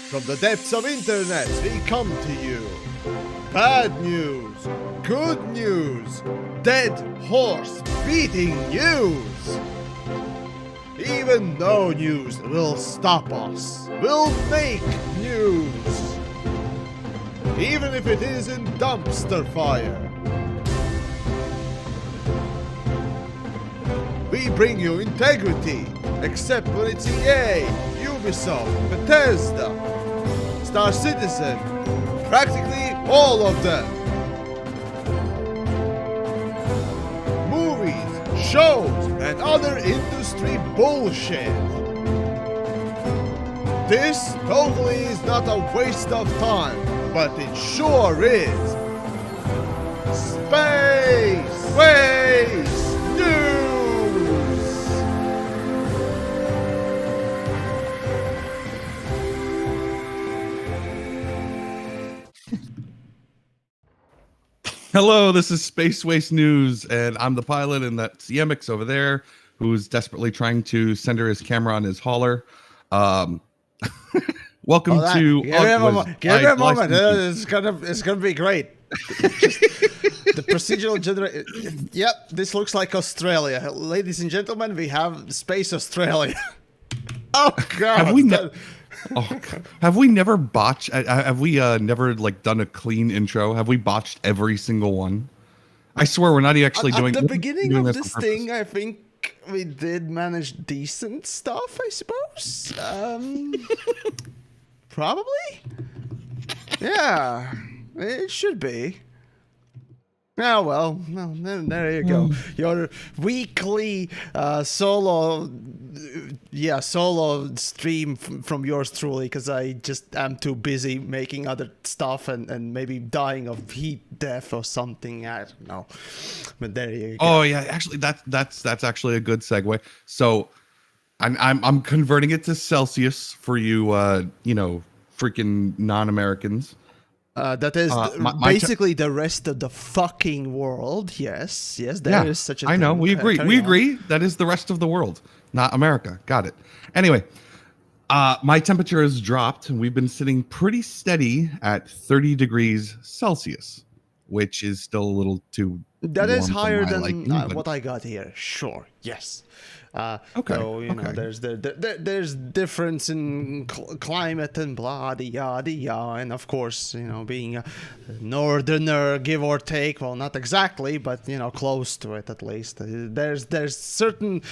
From the depths of internet, we come to you. Bad news, good news, dead horse beating news. Even no news will stop us. We'll make news. Even if it is in dumpster fire. We bring you integrity, except when it's EA, Ubisoft, Bethesda, Star Citizen, practically all of them. Movies, shows, and other industry bullshit. This totally is not a waste of time, but it sure is. Space Waste News! Hello, this is Space Waste News, and I'm the pilot, and that's Yemix over there, who's desperately trying to center his camera on his hauler. Welcome to... Give me a moment. It's gonna be great. The procedural generator. Yep, this looks like Australia. Ladies and gentlemen, we have Space Australia. Oh, God. Have we never botched? Have we never done a clean intro? Have we botched every single one? I swear we're not actually doing. At the beginning of this thing, I think we did manage decent stuff. I suppose. Probably. Yeah, it should be. Oh, well, there you go. Your weekly solo stream from yours truly, because I just am too busy making other stuff and maybe dying of heat death or something. I don't know. But there you go. Oh yeah, actually that's actually a good segue. So I'm converting it to Celsius for you freaking non-Americans. That is basically the rest of the fucking world. Yes, there is such a thing. I know, we agree. We agree. That is the rest of the world, not America. Got it. Anyway, my temperature has dropped, and we've been sitting pretty steady at 30 degrees Celsius, which is still a little too That is warm higher for my than liking, what I got here. Sure, yes. Okay. So know, there's difference in climate and blah yada yada, and of course being a northerner, give or take. Well, not exactly, but close to it at least. There's certain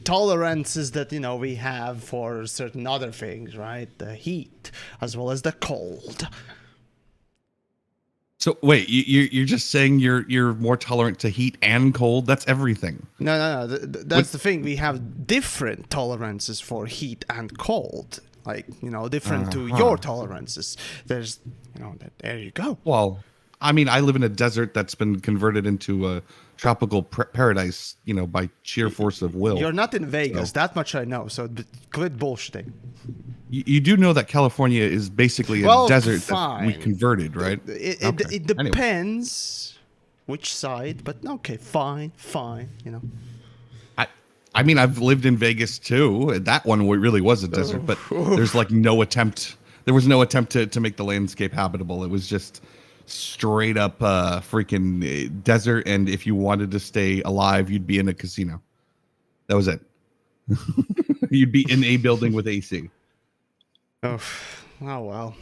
tolerances that we have for certain other things, right? The heat as well as the cold. So wait, you're just saying you're more tolerant to heat and cold? That's everything. No. That's the thing. We have different tolerances for heat and cold. Like different to your tolerances. There's there you go. Well, I mean, I live in a desert that's been converted into a tropical paradise, by sheer force of will. You're not in Vegas. That much I know. So quit bullshitting. You do know that California is basically a desert that we converted, right? It depends which side, but okay, fine. I mean, I've lived in Vegas too. That one really was a desert, but there's no attempt. There was no attempt to make the landscape habitable. It was just straight up freaking desert. And if you wanted to stay alive, you'd be in a casino. That was it. You'd be in a building with AC. Oh well.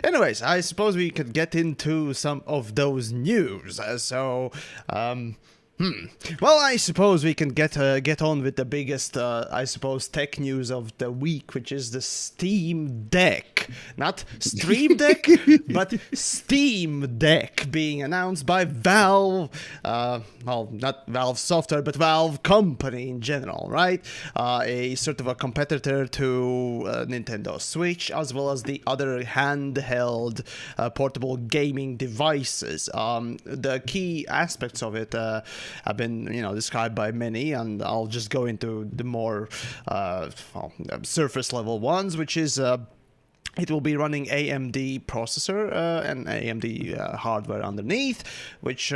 Anyways, I suppose we could get into some of those news. Well, I suppose we can get on with the biggest, tech news of the week, which is the Steam Deck. Not Stream Deck, but Steam Deck being announced by Valve. Well, not Valve Software, but Valve Company in general, right? A sort of a competitor to Nintendo Switch, as well as the other handheld portable gaming devices. The key aspects of it have been, described by many, and I'll just go into the more surface level ones, which is it will be running AMD processor and AMD hardware underneath, which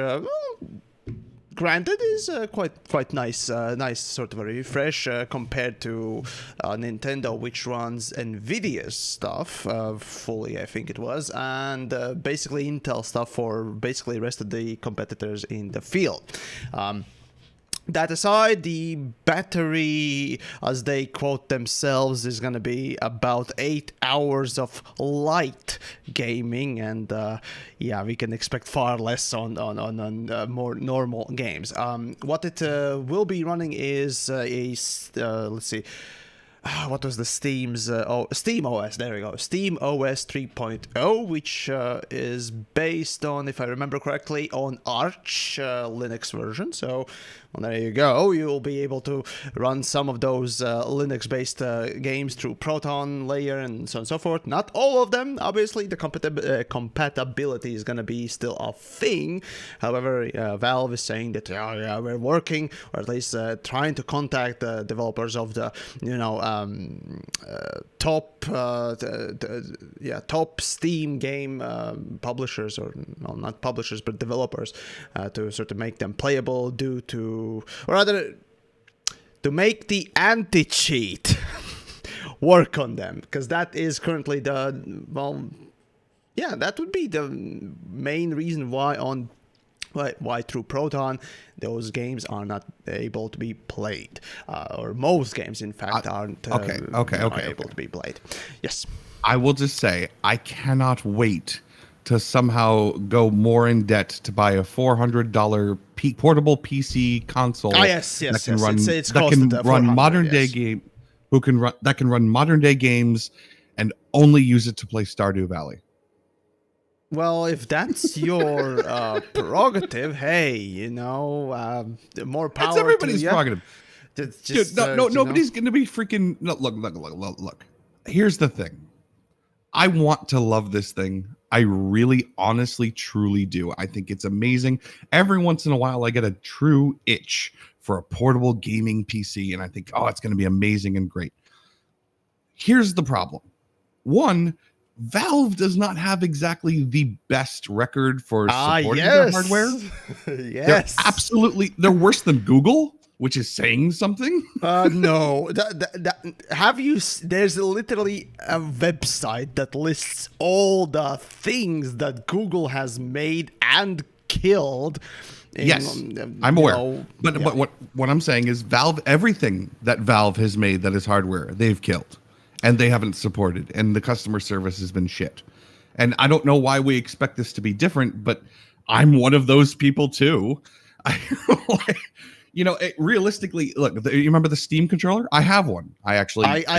granted, is quite nice, nice sort of a refresh compared to Nintendo, which runs Nvidia's stuff fully, I think it was, and basically Intel stuff for basically the rest of the competitors in the field. That aside, the battery, as they quote themselves, is going to be about 8 hours of light gaming, and yeah, we can expect far less on more normal games. What it will be running is let's see. What was the Steam's Steam OS? There we go. Steam OS 3.0, which is based on, if I remember correctly, on Arch Linux version. So, well, there you go. You'll be able to run some of those Linux-based games through Proton layer and so on and so forth. Not all of them, obviously. The compatibility is going to be still a thing. However, Valve is saying that yeah, we're working, or at least trying to contact the developers of the top Steam game publishers, or well, not publishers but developers, to sort of make them playable, or rather to make the anti-cheat work on them, because that is currently that would be the main reason why through Proton those games are not able to be played, or most games in fact aren't able to be played. Yes, I will just say I cannot wait to somehow go more in debt to buy a $400 portable PC console. That can run modern day game, that can run modern day games and only use it to play Stardew Valley. Well, if that's your prerogative, hey, more power. That's everybody's to prerogative. Just, Dude, nobody's going to be freaking. No, look. Here's the thing. I want to love this thing. I really, honestly, truly do. I think it's amazing. Every once in a while, I get a true itch for a portable gaming PC, and I think, it's going to be amazing and great. Here's the problem. One, Valve does not have exactly the best record for supporting their hardware. Yes. They're worse than Google, which is saying something. No. There's literally a website that lists all the things that Google has made and killed. Yes, I'm aware. But what I'm saying is everything that Valve has made that is hardware, they've killed. And they haven't supported, and the customer service has been shit. And I don't know why we expect this to be different, but I'm one of those people too. Realistically, look, you remember the Steam controller? I have one. I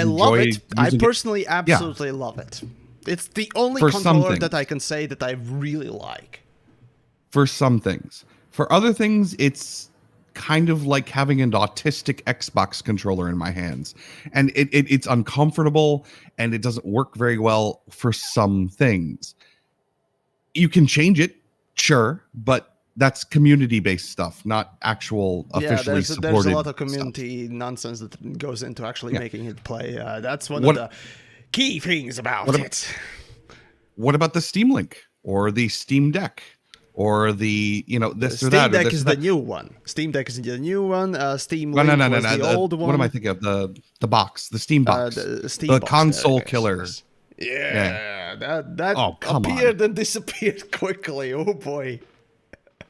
love it. I personally absolutely love it. It's the only controller that I can say that I really like. For some things. For other things, it's kind of like having an autistic Xbox controller in my hands, and it's uncomfortable and it doesn't work very well for some things. You can change it, sure, but that's community-based stuff, not actual officially supported. There's a lot of community nonsense that goes into actually making it play. That's one of the key things about it. What about the Steam Link or the Steam Deck? Or the this Steam or that. Deck is the new one. Steam Deck is the new one. Steam Link was the old one. What am I thinking of? The box, the Steam box, the box, console killer. Yeah, that appeared and disappeared quickly. Oh boy.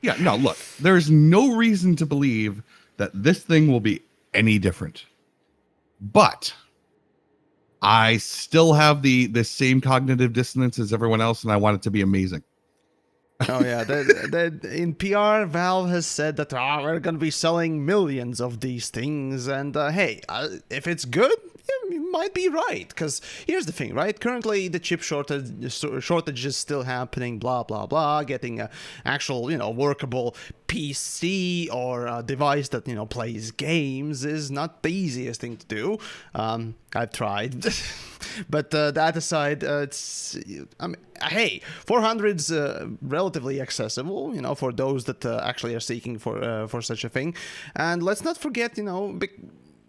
Yeah, no. Look, there's no reason to believe that this thing will be any different. But I still have the same cognitive dissonance as everyone else, and I want it to be amazing. Oh yeah, in PR, Valve has said that we're going to be selling millions of these things, and hey, if it's good, you might be right. Because here's the thing, right? Currently, the chip shortage is still happening. Blah blah blah. Getting an actual, workable PC or a device that plays games is not the easiest thing to do. I've tried, but that aside, hey, 400's relatively accessible, for those that actually are seeking for such a thing. And let's not forget,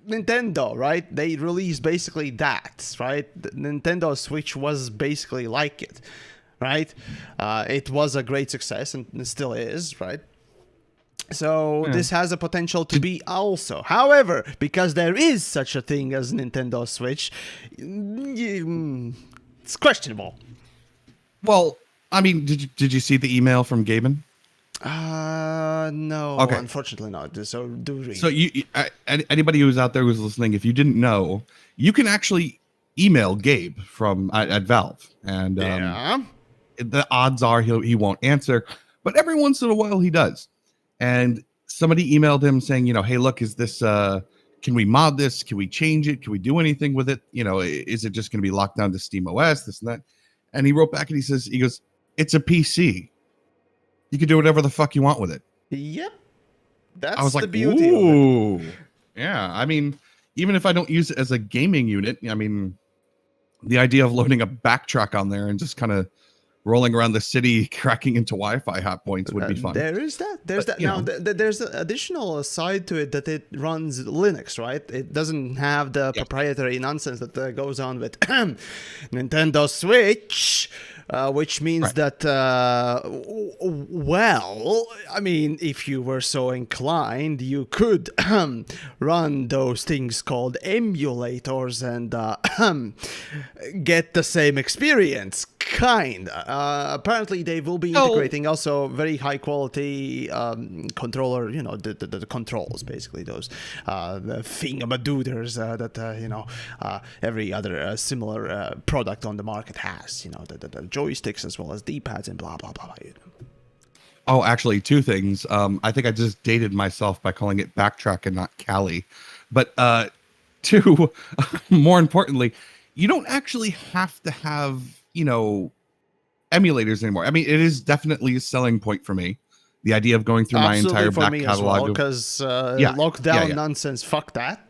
Nintendo, right? They released basically that, right? The Nintendo Switch was basically like it, right? It was a great success and it still is, right? So this has a potential to be also. However, because there is such a thing as Nintendo Switch, it's questionable. Well, I mean, did you see the email from Gaben? No, Okay. unfortunately not. So do read. So anybody who's out there who's listening, if you didn't know, you can actually email Gabe from at Valve, and the odds are he won't answer, but every once in a while he does. And somebody emailed him saying, hey, look, is this can we mod this? Can we change it? Can we do anything with it? Is it just going to be locked down to Steam OS, this and that? And he wrote back and he goes, it's a PC. You can do whatever the fuck you want with it. Yep. That's I was the like, beauty ooh. of it. Yeah, I mean, even if I don't use it as a gaming unit, I mean, the idea of loading a backtrack on there and just kind of rolling around the city, cracking into Wi-Fi hotpoints would be fun. There is that. There's that. Now, there's an additional side to it that it runs Linux, right? It doesn't have the proprietary nonsense that goes on with Nintendo Switch. Which means that, well, I mean, if you were so inclined, you could run those things called emulators and get the same experience, apparently, they will be integrating also very high quality controller, the controls, basically, those the thingamadooders that, every other similar product on the market has, the joysticks as well as D-pads and blah, blah, blah. Oh, actually, two things. I think I just dated myself by calling it Backtrack and not Cali. But two, more importantly, you don't actually have to have, emulators anymore. I mean, it is definitely a selling point for me. The idea of going through my entire back catalog. Because lockdown nonsense, fuck that.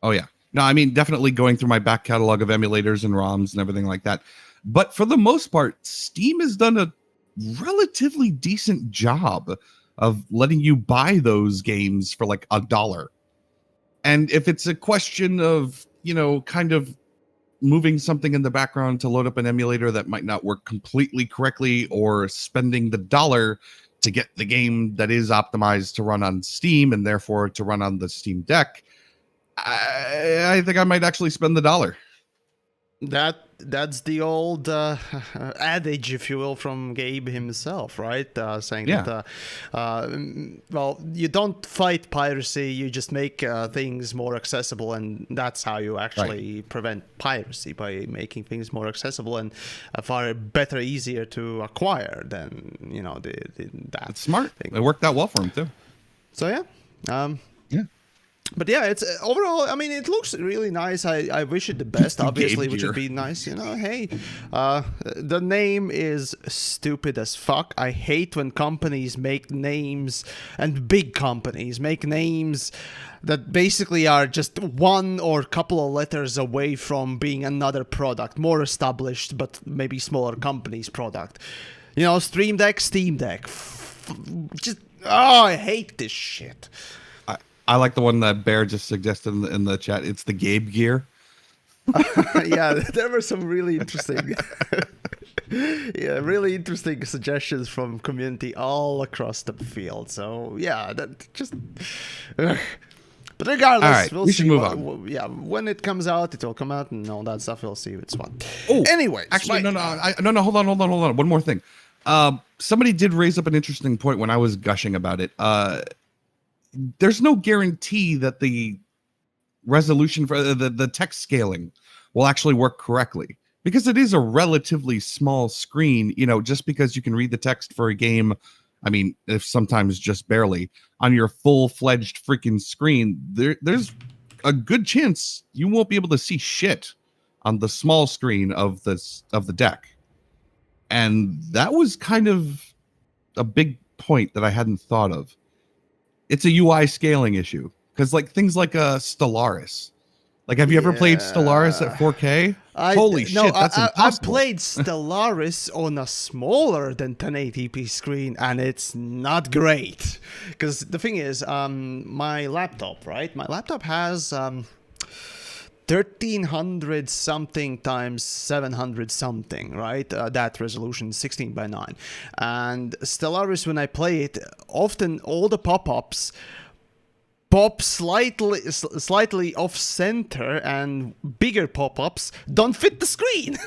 Oh, yeah. No, I mean, definitely going through my back catalog of emulators and ROMs and everything like that. But for the most part, Steam has done a relatively decent job of letting you buy those games for like $1. And if it's a question of, kind of moving something in the background to load up an emulator that might not work completely correctly, or spending the $1 to get the game that is optimized to run on Steam and therefore to run on the Steam Deck, I think I might actually spend the $1. That's the old adage, if you will, from Gabe himself, right? Saying that, well, you don't fight piracy, you just make things more accessible, and that's how you actually prevent piracy, by making things more accessible and far better, easier to acquire than, that's smart. Thing. It worked out well for him, too. So, yeah. But yeah, it's overall, I mean, it looks really nice. I wish it the best, obviously, which would be nice. Hey, the name is stupid as fuck. I hate when companies make names, and big companies make names that basically are just one or couple of letters away from being another product, more established, but maybe smaller company's product. Stream Deck, Steam Deck. I hate this shit. I like the one that Bear just suggested in the chat. It's the Gabe gear. Yeah, there were some really interesting, really interesting suggestions from community all across the field. So yeah, that just. But regardless, all right, we'll we see. should move on. Yeah, when it comes out, it will come out, and all that stuff. We'll see it's fun. Oh, anyway, actually, no, hold on. One more thing. Somebody did raise up an interesting point when I was gushing about it. There's no guarantee that the resolution for the text scaling will actually work correctly, because it is a relatively small screen. Just because you can read the text for a game, I mean, if sometimes just barely, on your full-fledged freaking screen, there's a good chance you won't be able to see shit on the small screen of the deck. And that was kind of a big point that I hadn't thought of. It's a UI scaling issue, because things like Stellaris. Have you ever played Stellaris at 4K? Holy shit, that's impossible. I played Stellaris on a smaller than 1080p screen, and it's not great. Because the thing is, my laptop, right? My laptop has 1300 something times 700 something, right? That resolution, 16 by 9. And Stellaris, when I play it, often all the pop-ups pop slightly off center, and bigger pop-ups don't fit the screen.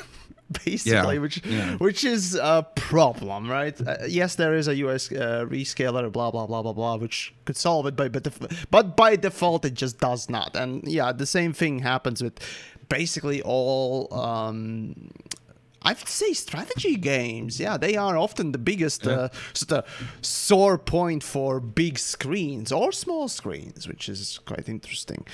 Basically, which is a problem, right? Yes, there is a US rescaler, blah blah blah blah blah, which could solve it, but by default it just does not. And yeah, the same thing happens with basically all I would say strategy games. Yeah, they are often the biggest sort of sore point for big screens or small screens, which is quite interesting.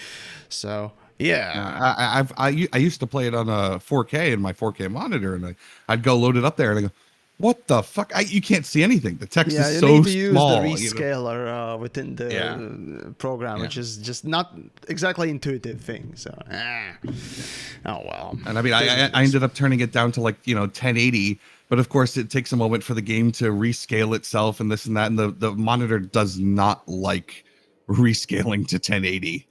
So yeah, I used to play it on a 4K in my 4K monitor, and I'd go load it up there, and I go, "What the fuck? You can't see anything. The text is so you need to use small." the rescaler within the program, which is just not exactly intuitive thing. So, oh well. And I mean, I ended up turning it down to 1080, but of course it takes a moment for the game to rescale itself and this and that, and the monitor does not like rescaling to 1080.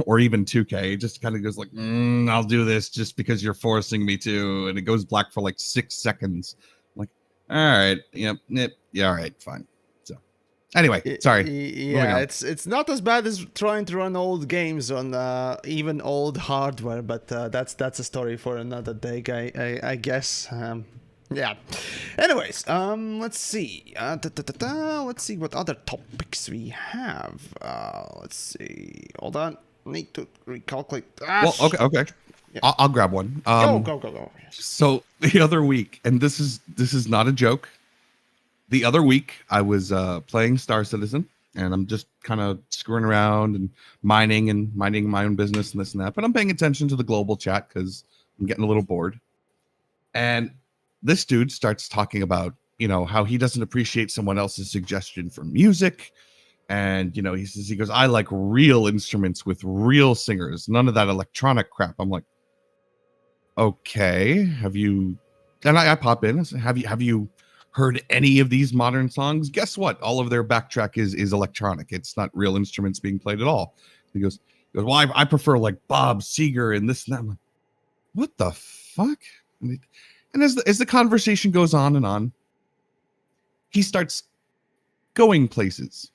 Or even 2K. It just kind of goes like, I'll do this just because you're forcing me to. And it goes black for 6 seconds. I'm like, all right. Yep. Yeah. All right. Fine. So anyway, sorry. Yeah. It's not as bad as trying to run old games on even old hardware, but that's a story for another day, I guess. Yeah. Anyways, let's see. Let's see what other topics we have. Let's see. Hold on. Need to recalculate. Well, okay. Yeah. I'll grab one. Go. So the other week, and this is not a joke. The other week, I was playing Star Citizen, and I'm just kind of screwing around and minding my own business and this and that. But I'm paying attention to the global chat because I'm getting a little bored. And this dude starts talking about, how he doesn't appreciate someone else's suggestion for music. And, he goes, I like real instruments with real singers, none of that electronic crap. I'm like, okay, and I pop in and say, have you heard any of these modern songs? Guess what? All of their backtrack is electronic. It's not real instruments being played at all. He goes, well, I prefer like Bob Seger and this and that. I'm like, what the fuck? And as the conversation goes on and on, he starts going places.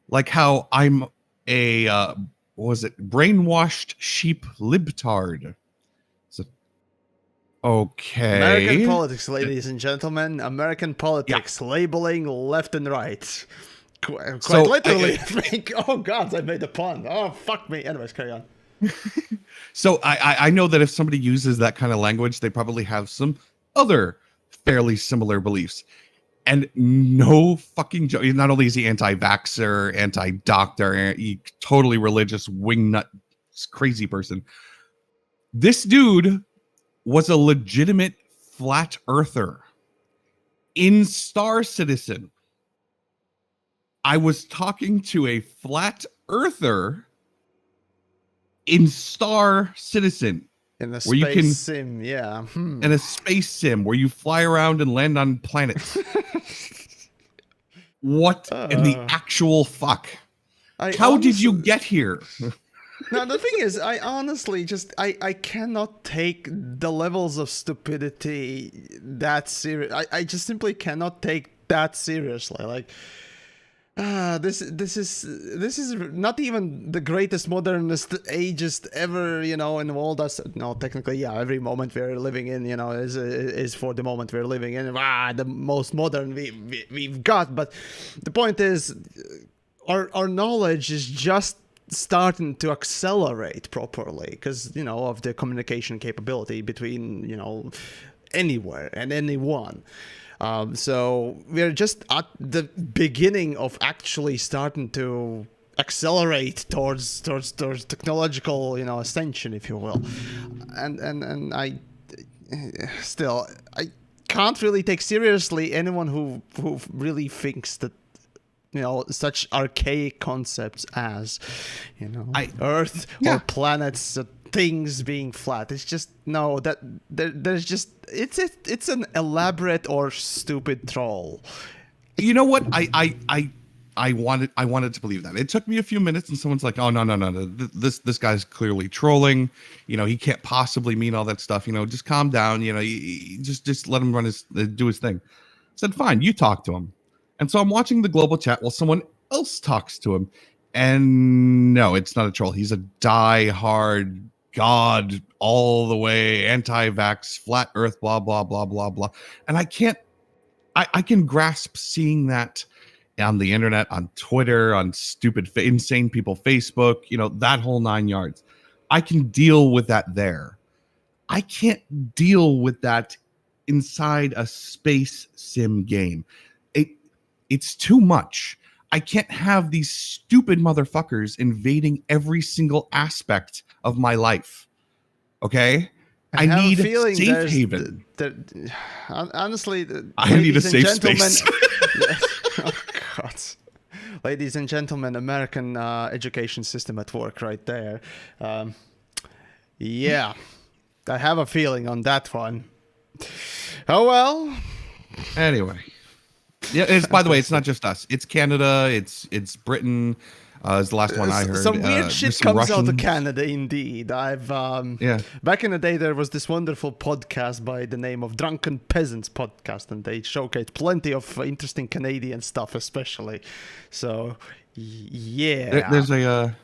Like how I'm a brainwashed sheep libtard. So, okay. American politics, ladies and gentlemen. American politics, labeling left and right. Quite literally, I think. Oh God, I made a pun. Oh fuck me. Anyways, carry on. So I know that if somebody uses that kind of language, they probably have some other fairly similar beliefs. And no fucking joke. Not only is he anti-vaxxer, anti-doctor, totally religious, wingnut, crazy person. This dude was a legitimate flat earther. In Star Citizen, I was talking to a flat earther in Star Citizen. In a space sim, yeah. In a space sim where you fly around and land on planets. What in the actual fuck? How did you get here? Now, the thing is, I honestly I cannot take the levels of stupidity that serious. I just simply cannot take that seriously. Like, this is not even the greatest modernist ageist ever, involved us. No, technically, yeah, every moment we're living in, is for the moment we're living in. The most modern we've got. But the point is, our knowledge is just starting to accelerate properly because, of the communication capability between, anywhere and anyone. So we're just at the beginning of actually starting to accelerate towards technological, ascension, if you will. And I still, I can't really take seriously anyone who really thinks that, such archaic concepts as, Earth or planets, things being flat. It's just that there's just it's an elaborate or stupid troll. You know what? I I wanted to believe that. It took me a few minutes, and someone's like, "Oh no. This guy's clearly trolling. You know, he can't possibly mean all that stuff. You know, just calm down. You know, just let him do his thing." I said, "Fine, you talk to him." And so I'm watching the global chat while someone else talks to him. And no, it's not a troll. He's a die-hard God all the way, anti-vax, flat Earth, blah blah blah blah blah. And I can grasp seeing that on the internet, on Twitter, on stupid, insane people, Facebook, you know, that whole 9 yards. I can deal with that there. I can't deal with that inside a space sim game. It's too much. I can't have these stupid motherfuckers invading every single aspect of my life. Okay? I need a safe haven. Honestly, I need a safe space. Oh, God. Ladies and gentlemen, American education system at work right there. Yeah, I have a feeling on that one. Oh, well. Anyway. Yeah, it's, by the way, it's not just us. It's Canada. It's Britain. Is the last one I heard. Some weird shit some comes out of Russians. Canada, indeed. Back in the day, there was this wonderful podcast by the name of Drunken Peasants Podcast, and they showcased plenty of interesting Canadian stuff, especially. So, yeah. There's a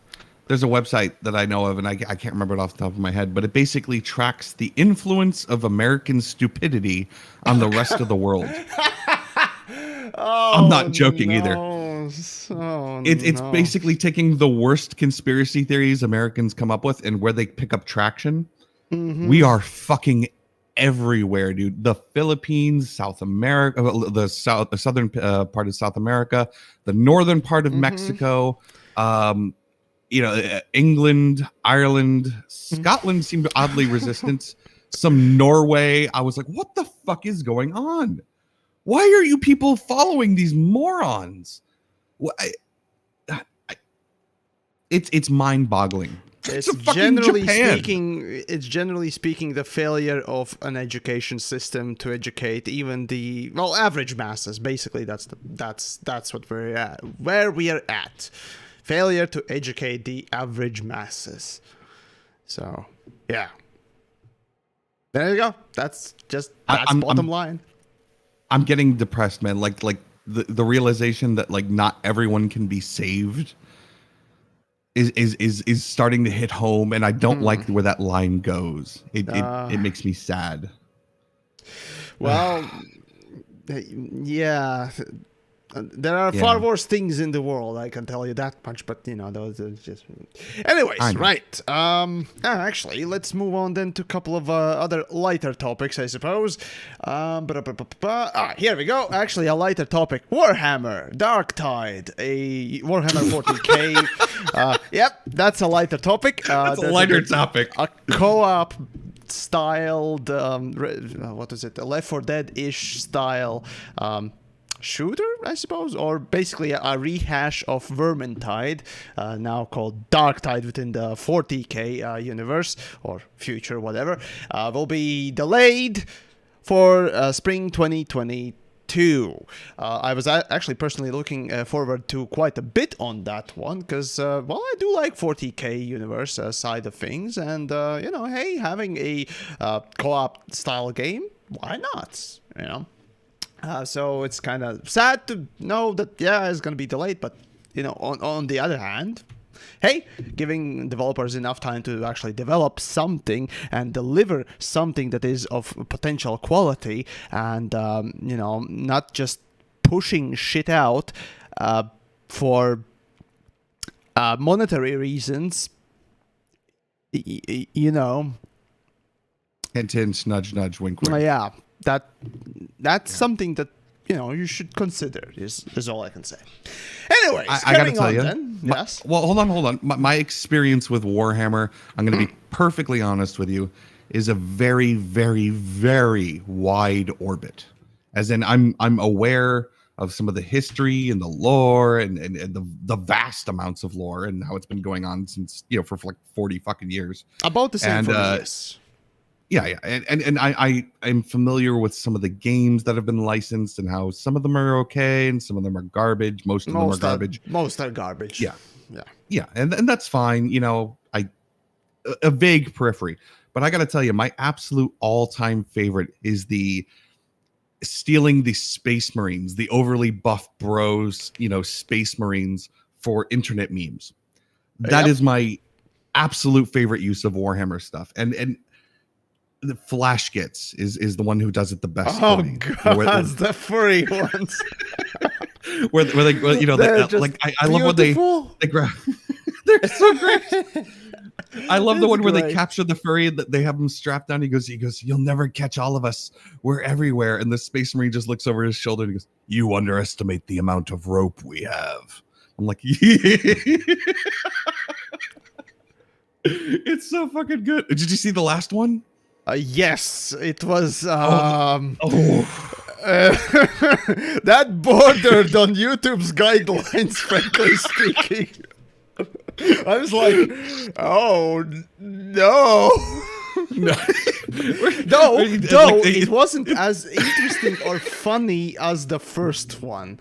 website that I know of, and I can't remember it off the top of my head, but it basically tracks the influence of American stupidity on the rest of the world. I'm not joking either. It's basically taking the worst conspiracy theories Americans come up with and where they pick up traction. Mm-hmm. We are fucking everywhere, dude. The Philippines, South America, the southern part of South America, the northern part of Mexico, England, Ireland, Scotland seemed oddly resistant. Some Norway. I was like, what the fuck is going on? Why are you people following these morons? It's mind-boggling. It's generally speaking the failure of an education system to educate even the average masses. Basically, that's what we're at. Where we are at, failure to educate the average masses. So yeah, there you go. That's bottom line. I'm getting depressed, man. Like the realization that like not everyone can be saved is starting to hit home, and I don't like where that line goes. It makes me sad. Well, yeah. There are far worse things in the world, I can tell you that much, but those are just... Anyways, right. Actually, let's move on then to a couple of other lighter topics, I suppose. Here we go. Actually, a lighter topic. Warhammer Dark Tide, a Warhammer 40k. Yep, that's a lighter topic. That's a lighter topic. A co-op styled, what is it? A Left 4 Dead-ish style... shooter, I suppose, or basically a rehash of Vermintide, now called Darktide within the 40k universe or future, whatever, will be delayed for spring 2022. I was actually personally looking forward to quite a bit on that one because, I do like 40k universe side of things, and hey, having a co-op style game, why not? So it's kind of sad to know that, it's going to be delayed. But, on the other hand, hey, giving developers enough time to actually develop something and deliver something that is of potential quality and, not just pushing shit out for monetary reasons, Hint, hint, nudge, nudge, wink, wink. Yeah. That's something that you should consider is all I can say. Anyways, I gotta tell you. Then. Yes. Well, hold on. My experience with Warhammer, I'm going to be perfectly honest with you, is a very, very, very wide orbit. As in, I'm aware of some of the history and the lore and the vast amounts of lore and how it's been going on since for like 40 fucking years. About the same for me, yes. Yeah, and I'm familiar with some of the games that have been licensed and how some of them are okay and some of them are garbage. Most of them are garbage. Most are garbage. Yeah, Yeah. yeah, and that's fine. You know, a vague periphery, but I got to tell you, my absolute all-time favorite is the stealing the Space Marines, the overly buff bros, you know, Space Marines for internet memes. That is my absolute favorite use of Warhammer stuff, and the Flash gets is the one who does it the best. Oh for me. god, the furry ones. where they, you know, like I love when they grab. They're so great. I love the one where they capture the furry that they have him strapped down. He goes, "You'll never catch all of us. We're everywhere." And the Space Marine just looks over his shoulder and he goes, "You underestimate the amount of rope we have." I'm like, yeah. It's so fucking good. Did you see the last one? Yes, it was. Oh. That bordered on YouTube's guidelines, frankly speaking. I was like, oh no. No, it wasn't as interesting or funny as the first one.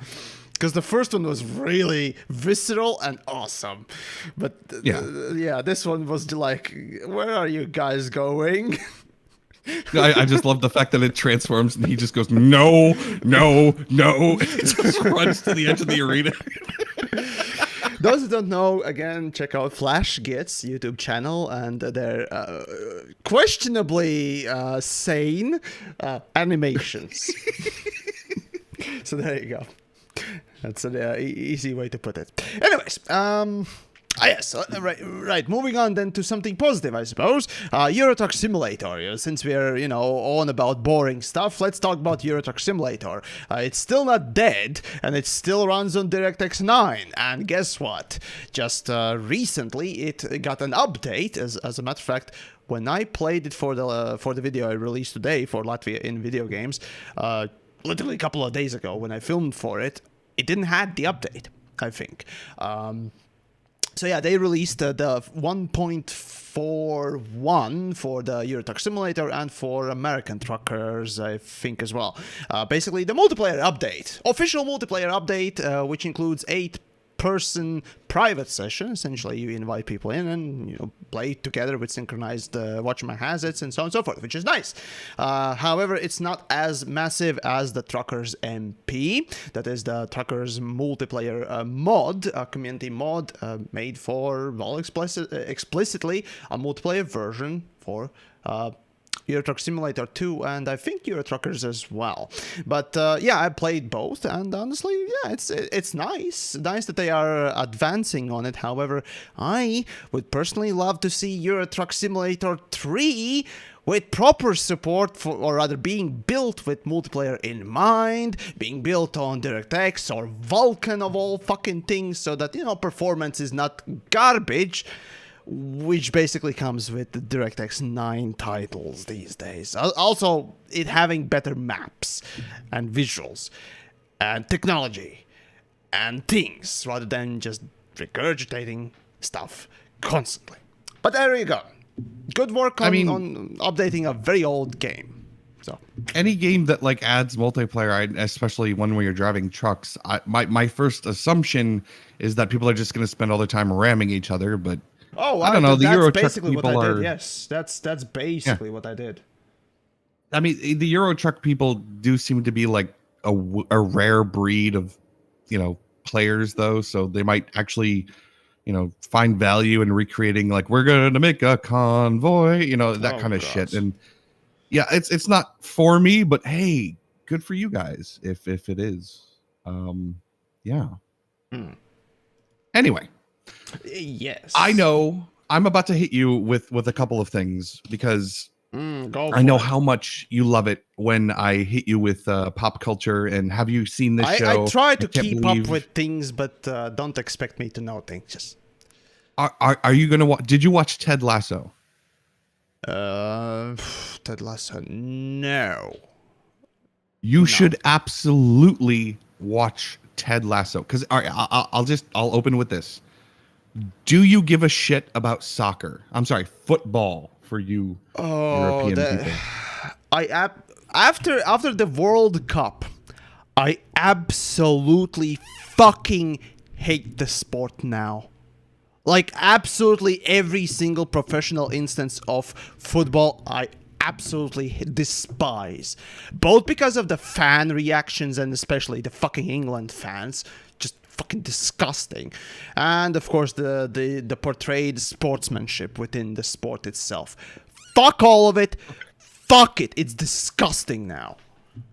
Because the first one was really visceral and awesome. But yeah, this one was like, where are you guys going? I just love the fact that it transforms and he just goes, no. He just runs to the edge of the arena. Those who don't know, again, check out Flash Git's YouTube channel and their questionably sane animations. So there you go. That's an easy way to put it. Anyways, yes, right. Moving on then to something positive, I suppose. Euro Truck Simulator. Since we're, on about boring stuff, let's talk about Euro Truck Simulator. It's still not dead, and it still runs on DirectX 9. And guess what? Just recently, it got an update. As a matter of fact, when I played it for the video I released today for Latvia in video games, literally a couple of days ago when I filmed for it, it didn't have the update, I think. So yeah, they released the 1.41 for the Euro Truck Simulator and for American Truckers, I think, as well. Basically, the multiplayer update, official multiplayer update, which includes 8-person private session. Essentially, you invite people in and play together with synchronized Watchman hazards and so on and so forth, which is nice. However, it's not as massive as the Truckers MP. That is the Truckers multiplayer mod, a community mod made for, well, explicitly a multiplayer version for Euro Truck Simulator 2 and I think Euro Truckers as well. But yeah, I played both, and honestly, yeah, it's nice that they are advancing on it. However, I would personally love to see Euro Truck Simulator 3 with proper support for, or rather being built with multiplayer in mind, being built on DirectX or Vulkan of all fucking things, so that, performance is not garbage, which basically comes with the DirectX 9 titles these days. Also, it having better maps and visuals and technology and things rather than just regurgitating stuff constantly. But there you go. Good work on updating a very old game. So any game that adds multiplayer, especially one where you're driving trucks, my first assumption is that people are just going to spend all their time ramming each other, but oh, I don't know. The that's Euro basically Truck what people I did. are. Yes, that's basically what I did. I mean, the Euro Truck people do seem to be like a rare breed of, players, though. So they might actually, find value in recreating, we're going to make a convoy, that kind of shit. And yeah, it's not for me, but hey, good for you guys if it is. Yeah. Anyway. Yes. I know I'm about to hit you with a couple of things because I know how much you love it when I hit you with pop culture. And have you seen this show? I try to keep up with things, but don't expect me to know things. Just are you gonna watch? Did you watch Ted Lasso? Ted Lasso, no. You should absolutely watch Ted Lasso because I'll open with this. Do you give a shit about soccer? I'm sorry, football. for you Oh, European people. After the World Cup, I absolutely fucking hate the sport now. Like, absolutely every single professional instance of football, I absolutely despise. Both because of the fan reactions and especially the fucking England fans. Just fucking disgusting. And of course, the portrayed sportsmanship within the sport itself. Fuck all of it. Fuck it. It's disgusting now.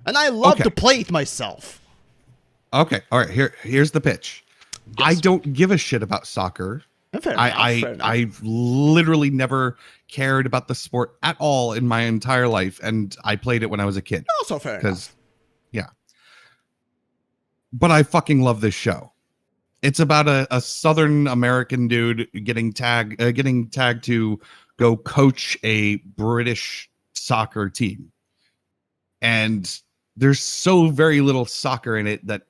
And I love to play it myself. Okay. All right. Here's the pitch. Yes. I don't give a shit about soccer. Fair enough. I've literally never cared about the sport at all in my entire life, and I played it when I was a kid. Also fair enough. Yeah. But I fucking love this show. It's about a Southern American dude getting tagged to go coach a British soccer team, and there's so very little soccer in it that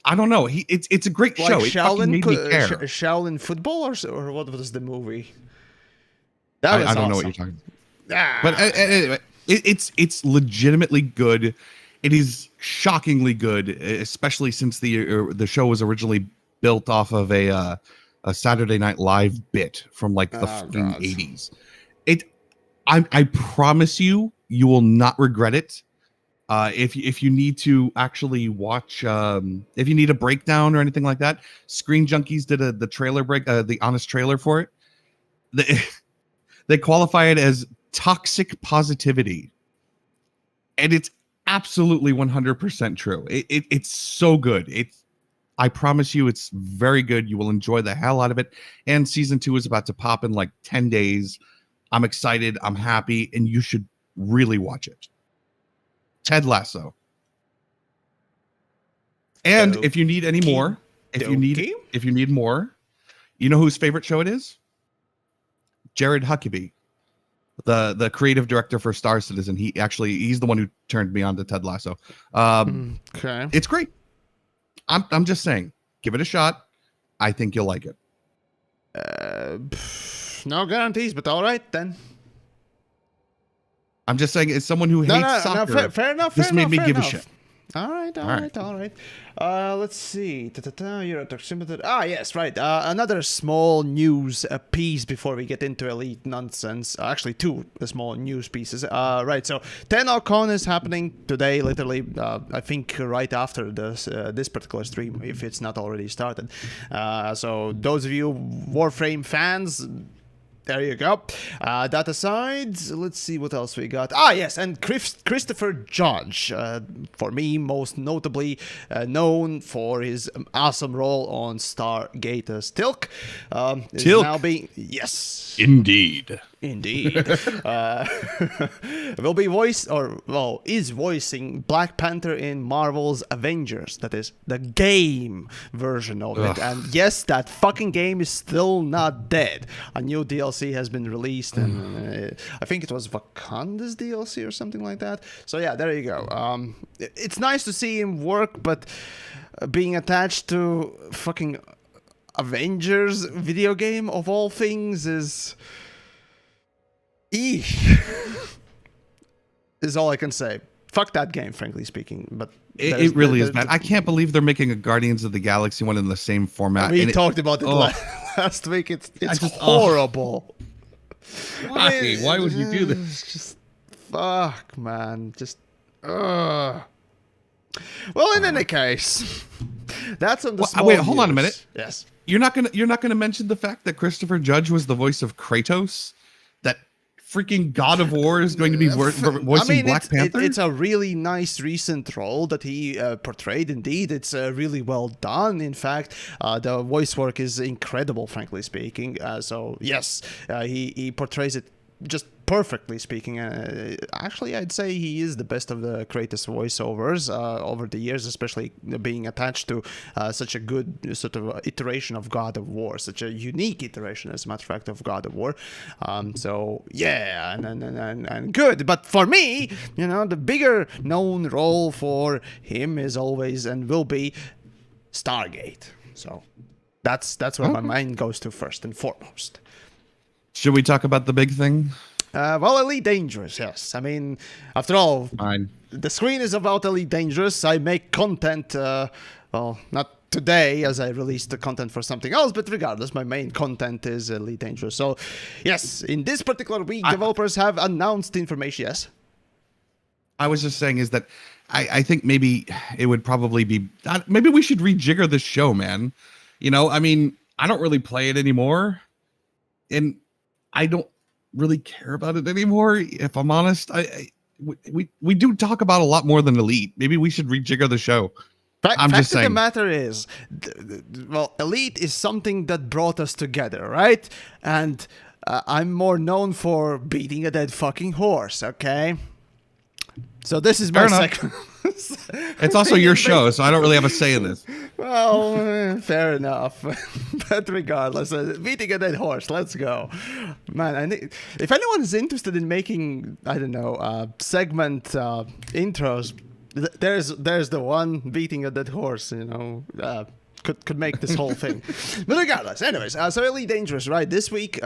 I don't know. It's a great show. It fucking made me care. Shaolin football or what was the movie? I don't know what you're talking about. But anyway, it's legitimately good. It is shockingly good, especially since the show was originally built off of a Saturday Night Live bit from like the 80s. I promise you will not regret it. If you need to actually watch, if you need a breakdown or anything like that, Screen Junkies did the trailer the honest trailer for it. They qualify it as toxic positivity, and it's absolutely 100% true. It's so good. I promise you, it's very good. You will enjoy the hell out of it. And season 2 is about to pop in like 10 days. I'm excited. I'm happy, and you should really watch it. Ted Lasso. And if you need any more, if you need more, you know whose favorite show it is? Jared Huckabee, the creative director for Star Citizen. He's the one who turned me on to Ted Lasso. Okay. It's great. I'm just saying, give it a shot. I think you'll like it. No guarantees, but all right then. I'm just saying, as someone who hates soccer, fair enough. This made me give a shit. All right. Let's see. Yes, right. Another small news piece before we get into Elite nonsense. Actually, two small news pieces. Right. So 10.con is happening today, literally. I think right after this particular stream, if it's not already started. So those of you Warframe fans, there you go. That aside, let's see what else we got. Yes, and Christopher Judge, for me, most notably known for his awesome role on Stargater's Tilk. Is now being... Yes. Indeed. Will be is voicing Black Panther in Marvel's Avengers. That is the game version of it. And yes, that fucking game is still not dead. A new DLC has been released, and I think it was Wakanda's DLC or something like that. So yeah, there you go. It's nice to see him work, but being attached to fucking Avengers video game of all things is... is all I can say. Fuck that game, frankly speaking. But it really is bad. I can't believe they're making a Guardians of the Galaxy one in the same format. We talked about it last week. It's horrible. Why would you do this? It's just fuck, man. Well, in any case, that's on the small wait, hold on a minute. Yes. You're not gonna mention the fact that Christopher Judge was the voice of Kratos? That freaking God of War is going to be voicing Black Panther? It's a really nice recent role that he portrayed. Indeed, it's really well done. In fact, the voice work is incredible, frankly speaking. So yes, he portrays it just perfectly speaking. Actually, I'd say he is the best of the Kratos voiceovers over the years, especially being attached to such a good sort of iteration of God of War, such a unique iteration, as a matter of fact, of God of War. So yeah, and good. But for me, the bigger known role for him is always and will be Stargate. So that's where my mind goes to first and foremost. Should we talk about the big thing? Well, Elite Dangerous, yes. I mean, after all, Fine. the screen is about Elite Dangerous. I make content, well, not today as I released the content for something else, but regardless, my main content is Elite Dangerous. So, yes, in this particular week, developers have announced information, yes? I was just saying is that I think maybe it would probably be, maybe we should rejigger the show, man. You know, I mean, I don't really play it anymore, and I don't really care about it anymore, if I'm honest. We do talk about a lot more than Elite. Maybe we should rejigger the show. I'm just saying. The matter is, well, Elite is something that brought us together, right? And I'm more known for beating a dead fucking horse, okay? So this is my second. It's also your show, so I don't really have a say in this. Well, fair enough. But regardless, beating a dead horse, let's go. Man, if anyone is interested in making, I don't know, segment intros, there's the one beating a dead horse, you know, could make this whole thing. But regardless, anyways, so Elite Dangerous, right? This week,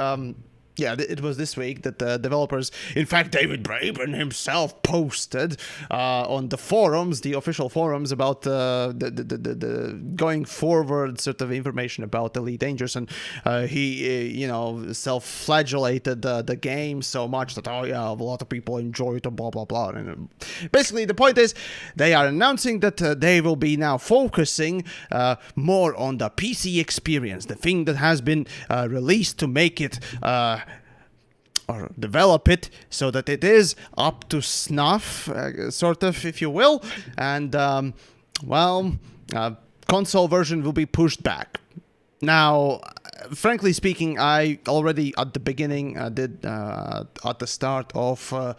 yeah, it was this week that the developers, in fact, David Braben himself posted on the forums, the official forums, about the going forward sort of information about Elite Dangerous, and he, you know, self-flagellated the game so much that, oh yeah, a lot of people enjoy it, blah, blah, blah. And basically, the point is, they are announcing that they will be now focusing more on the PC experience, the thing that has been released to make it or develop it so that it is up to snuff, sort of, if you will. And, well, console version will be pushed back. Now, frankly speaking, I already at the beginning at the start of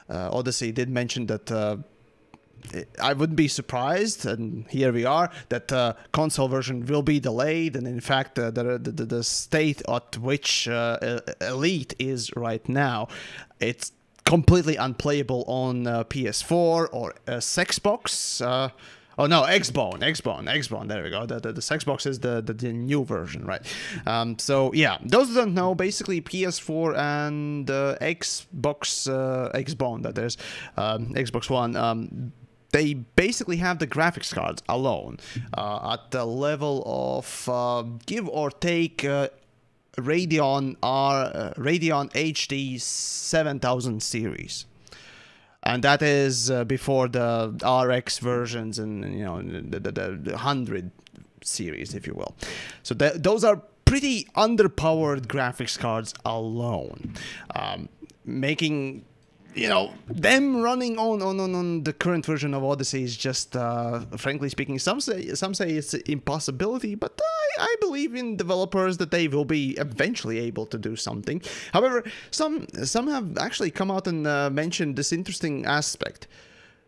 Odyssey did mention that I wouldn't be surprised, and here we are, that console version will be delayed, and in fact, the state at which Elite is right now, it's completely unplayable on PS4 or Xbox. Oh no, Xbone. There we go. The Xbox is the new version, right? So yeah, those who don't know, basically PS4 and Xbox Xbone, that is Xbox One. They basically have the graphics cards alone at the level of give or take Radeon HD 7000 series, and that is before the RX versions and, you know, the 100 series, if you will. So those are pretty underpowered graphics cards alone, making, you know, them running on the current version of Odyssey is just, frankly speaking, some say it's an impossibility, but I believe in developers that they will be eventually able to do something. However, some have actually come out and mentioned this interesting aspect.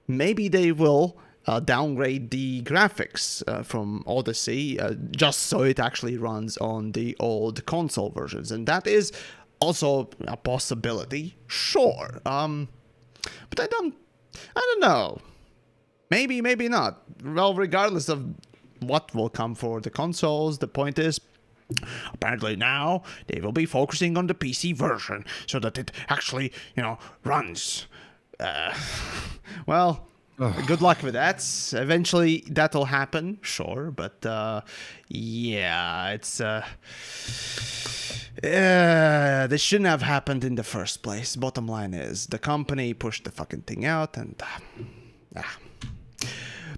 Maybe they will downgrade the graphics from Odyssey just so it actually runs on the old console versions, and that is also a possibility, sure. But I don't know. Maybe not. Well, regardless of what will come for the consoles, the point is, apparently now they will be focusing on the PC version so that it actually, you know, runs. Well, good luck with that. Eventually that'll happen, sure, but yeah, it's this shouldn't have happened in the first place. Bottom line is, the company pushed the fucking thing out, and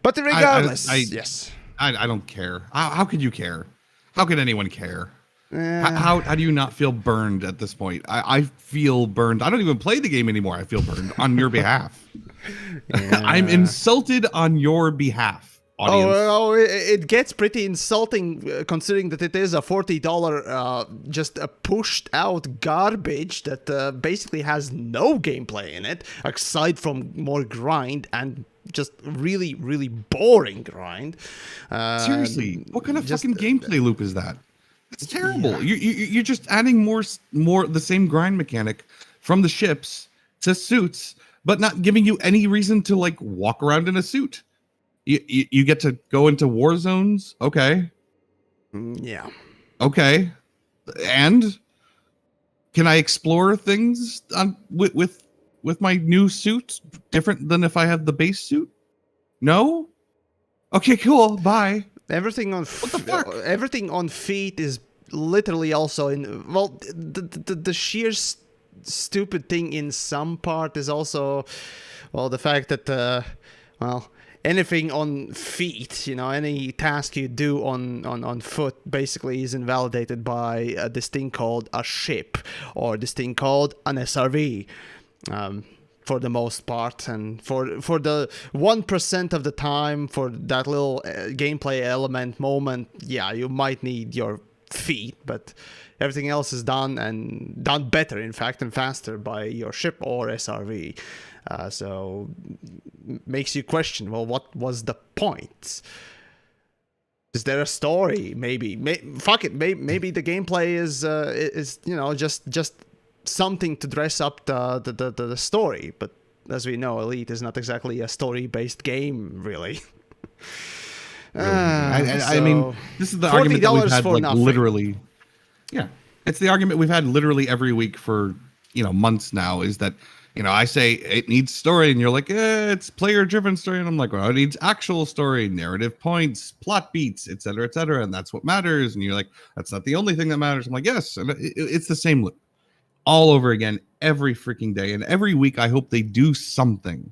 but regardless, yes, I don't care. How could you care? How could anyone care? How do you not feel burned at this point? I feel burned. I don't even play the game anymore. I feel burned on your behalf. Yeah. I'm insulted on your behalf. Oh, it gets pretty insulting considering that it is a $40 just a pushed out garbage that basically has no gameplay in it aside from more grind and just really, really boring grind. Seriously, what kind of fucking gameplay loop is that? It's terrible. Yeah. You're just adding more the same grind mechanic from the ships to suits, but not giving you any reason to like walk around in a suit. You get to go into war zones. Okay. Yeah. Okay. And can I explore things on with my new suit different than if I had the base suit? No. Okay, cool. Bye. Everything on What the fuck? everything on feet is literally also in. Well, the sheer stupid thing in some part is also, well, the fact that well, anything on feet, you know, any task you do on foot basically is invalidated by this thing called a ship or this thing called an SRV. For the most part, and for the 1% of the time, for that little gameplay element moment, yeah, you might need your feet, but everything else is done, and done better, in fact, and faster by your ship or SRV. So makes you question, well, what was the point? Is there a story? Maybe fuck it. Maybe the gameplay is you know, just something to dress up the story, but as we know, Elite is not exactly a story-based game, really. I mean, this is the argument that we've had like nothing. literally. Yeah, it's the argument we've had literally every week for, you know, months now. Is that, you know, I say it needs story, and you're like, it's player-driven story, and I'm like, well, it needs actual story, narrative points, plot beats, etc., and that's what matters. And you're like, that's not the only thing that matters. I'm like, yes, and it's the same loop all over again every freaking day, and every week I hope they do something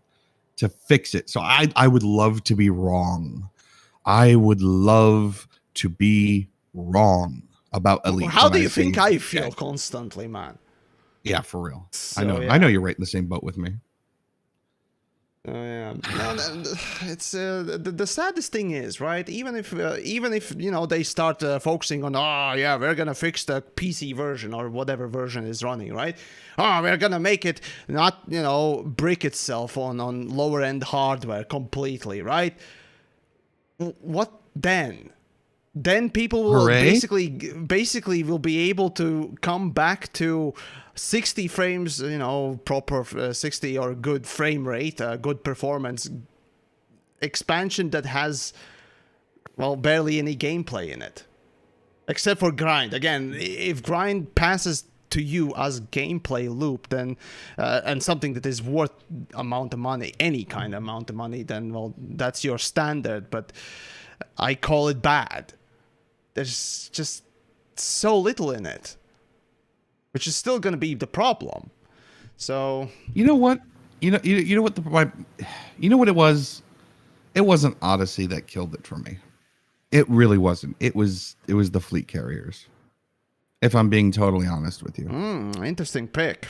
to fix it. So I would love to be wrong. I would love to be wrong about Elite. How do you think I feel constantly, man? Yeah, for real. So, I know. yeah. I know you're right in the same boat with me. Oh yeah, no, it's the saddest thing is, right? Even if you know, they start focusing on, oh yeah, we're gonna fix the PC version or whatever version is running, right? Oh, we're gonna make it not, you know, brick itself on lower end hardware completely, right? What then? Then people will Hooray. basically will be able to come back to 60 frames, you know, proper 60 or good frame rate, good performance expansion that has, well, barely any gameplay in it, except for grind. Again, if grind passes to you as gameplay loop, then and something that is worth amount of money, any kind of amount of money, then, well, that's your standard. But I call it bad. There's just so little in it, which is still going to be the problem. So you know what? You know what you know what it was? It wasn't Odyssey that killed it for me. It really wasn't. It was the fleet carriers. If I'm being totally honest with you. Interesting pick.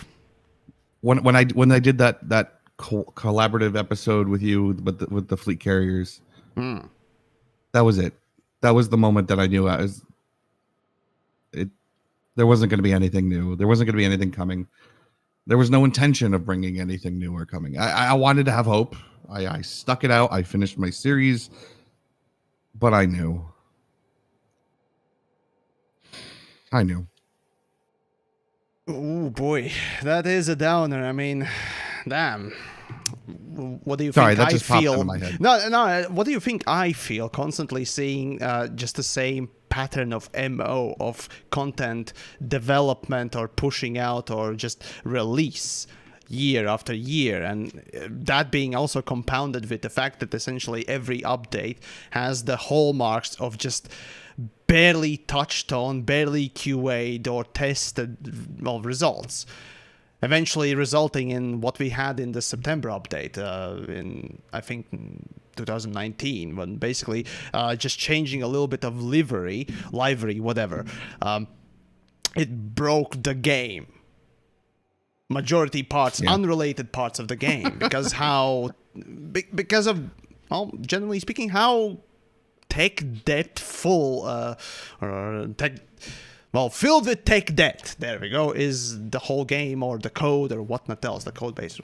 When I did that collaborative episode with you with the fleet carriers, that was it. That was the moment that I knew there wasn't going to be anything new. There wasn't going to be anything coming. There was no intention of bringing anything new or coming. I wanted to have hope. I stuck it out. I finished my series, but I knew. Oh boy, that is a downer. I mean, damn. What do you Sorry, think that I just popped feel? into my head. No. What do you think I feel constantly seeing just the same pattern of MO of content development or pushing out or just release year after year, and that being also compounded with the fact that essentially every update has the hallmarks of just barely touched on, barely QA'd or tested, well, results. Eventually resulting in what we had in the September update in, I think, 2019, when basically just changing a little bit of livery, whatever. It broke the game. Majority parts, unrelated parts of the game, because because of, well, generally speaking, how tech debt full, filled with tech debt, there we go, is the whole game, or the code, or whatnot else, the code base.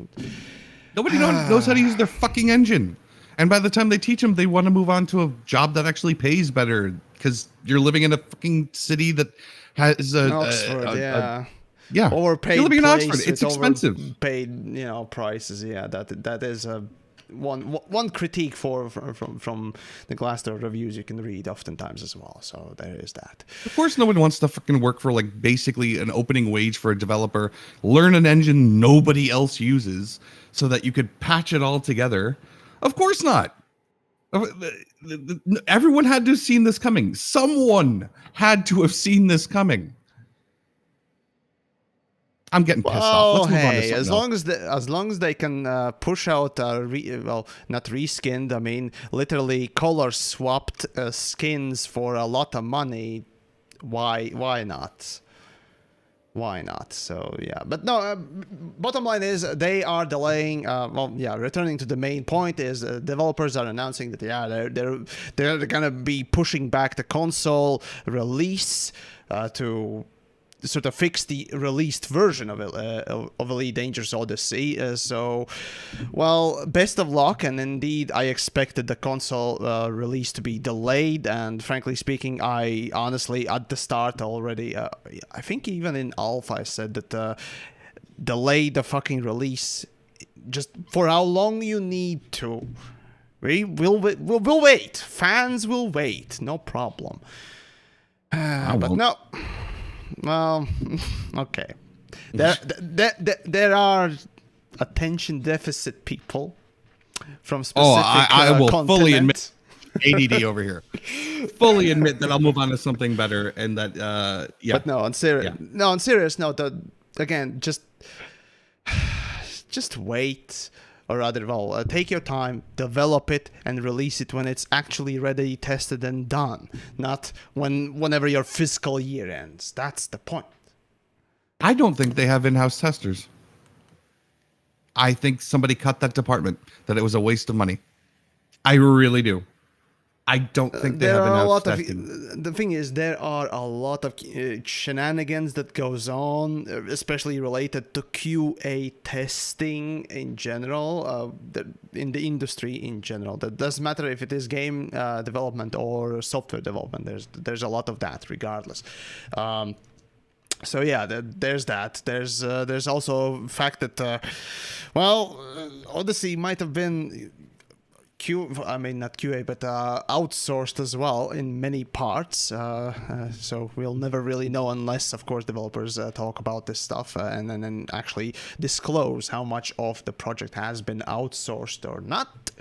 Nobody knows how to use their fucking engine. And by the time they teach them, they want to move on to a job that actually pays better, because you're living in a fucking city that has Oxford, overpaid. You're living in Oxford. It's expensive. Paid, prices. Yeah, that is a one critique from the Glassdoor reviews you can read oftentimes as well. So there is that. Of course, no one wants to fucking work for like basically an opening wage for a developer, learn an engine nobody else uses, so that you could patch it all together. Of course not. Everyone had to have seen this coming. Someone had to have seen this coming. I'm getting pissed off. Let's move on to something as long as they can push out not reskinned, I mean literally color swapped skins for a lot of money, why not? Why not? So yeah, but no. Bottom line is they are delaying. Returning to the main point is developers are announcing that they're gonna be pushing back the console release to sort of fix the released version of Elite Dangerous Odyssey. So, well, best of luck. And indeed, I expected the console release to be delayed. And frankly speaking, I honestly, at the start already, I think even in alpha, I said that delay the fucking release just for how long you need to. We'll wait. Fans will wait. No problem. But no. Well, okay. There are attention deficit people from specific I will continent. fully admit ADD over here. Fully admit that I'll move on to something better, and that yeah. But no, on serious note, again, just wait. Or rather, take your time, develop it, and release it when it's actually ready, tested, and done. Not whenever your fiscal year ends. That's the point. I don't think they have in-house testers. I think somebody cut that department, that it was a waste of money. I really do. I don't think they have in-house testing. The thing is, there are a lot of shenanigans that goes on, especially related to QA testing in general, in the industry in general. That doesn't matter if it is game development or software development. There's a lot of that, regardless. So yeah, there's that. There's also the fact that, Odyssey might have been not QA, but outsourced as well in many parts. So we'll never really know unless, of course, developers talk about this stuff and then actually disclose how much of the project has been outsourced or not.